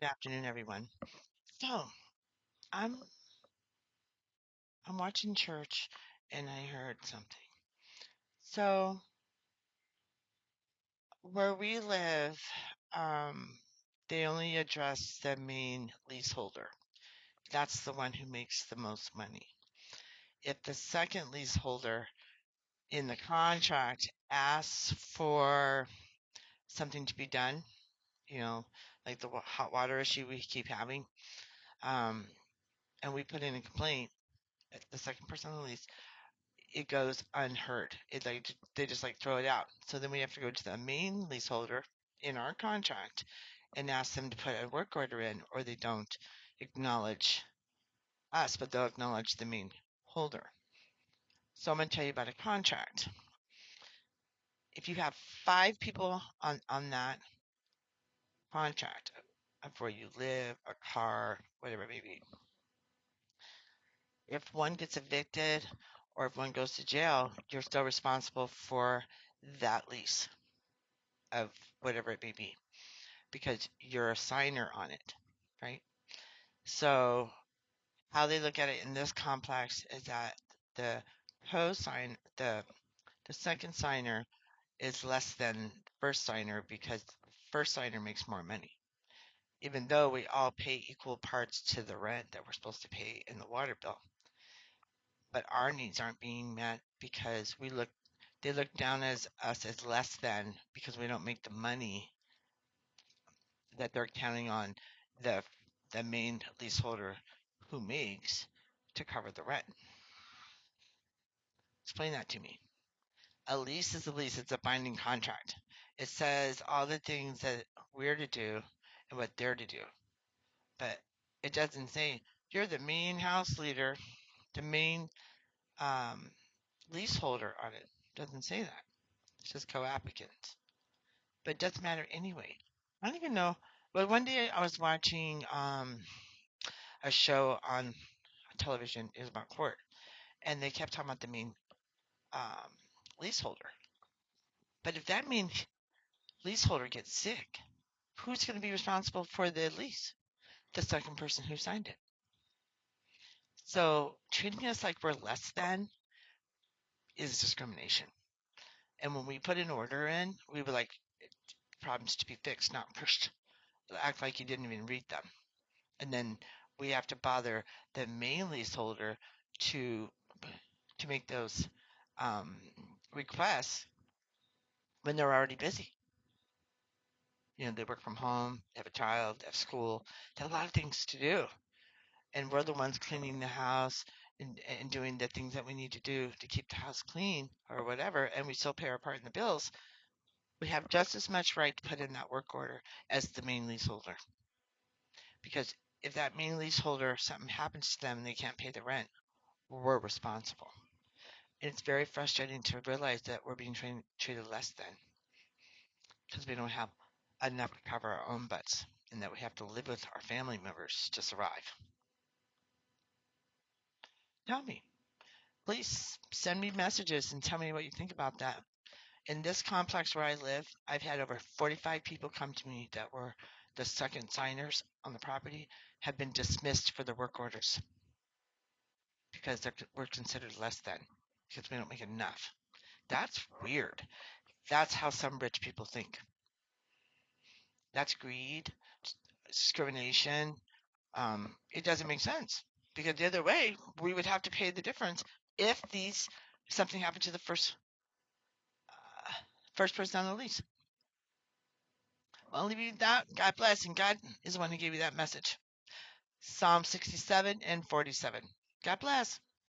Good afternoon, everyone. So I'm I'm watching church, and I heard something. So where we live, um, they only address the main leaseholder. That's the one who makes the most money. If the second leaseholder in the contract asks for something to be done, you know, like the hot water issue we keep having, um, and we put in a complaint, the second person on the lease it goes unheard. It like they just like throw it out. So then we have to go to the main leaseholder in our contract and ask them to put a work order in, or they don't acknowledge us, but they'll acknowledge the main holder. So I'm going to tell you about a contract. If you have 5 people on that contract of where you live, a car, whatever it may be, if one gets evicted or if one goes to jail, you're still responsible for that lease of whatever it may be because you're a signer on it, right? So how they look at it in this complex is that the co-sign the second signer is less than first signer because first signer makes more money. Even though we all pay equal parts to the rent that we're supposed to pay in the water bill. But our needs aren't being met because they look down as us as less than because we don't make the money that they're counting on the the main leaseholder who makes to cover the rent. Explain that to me. A lease is a lease, it's a binding contract. It says all the things that we're to do and what they're to do. But it doesn't say you're the main house leader, the main um, leaseholder on it. It doesn't say that. It says co-applicants. But it doesn't matter anyway. I don't even know. But one day I was watching a show on television. It was about court, and they kept talking about the main um, leaseholder. But if that main leaseholder gets sick, who's going to be responsible for the lease? The second person who signed it. So treating us like we're less than is discrimination. And when we put an order in, we would like problems to be fixed, not pushed. Act like you didn't even read them. And then we have to bother the main leaseholder to to make those um, requests when they're already busy. You know, they work from home, they have a child, they have school, they have a lot of things to do. And we're the ones cleaning the house and doing the things that we need to do to keep the house clean or whatever, and we still pay our part in the bills. We have just as much right to put in that work order as the main leaseholder. Because if that main leaseholder, something happens to them and they can't pay the rent, we're responsible. And it's very frustrating to realize that we're being treated less than because we don't have enough to cover our own butts and that we have to live with our family members to survive. Tell me. Please send me messages and tell me what you think about that. In this complex where I live, I've had over 45 people come to me that were the second signers on the property have been dismissed for their work orders because we're considered less than because we don't make enough. That's weird. That's how some rich people think. That's greed, discrimination. It doesn't make sense because the other way, we would have to pay the difference if these something happened to the first person on the lease. I'll leave you with that. God bless, and God is the one who gave you that message. Psalm 67 and 47. God bless.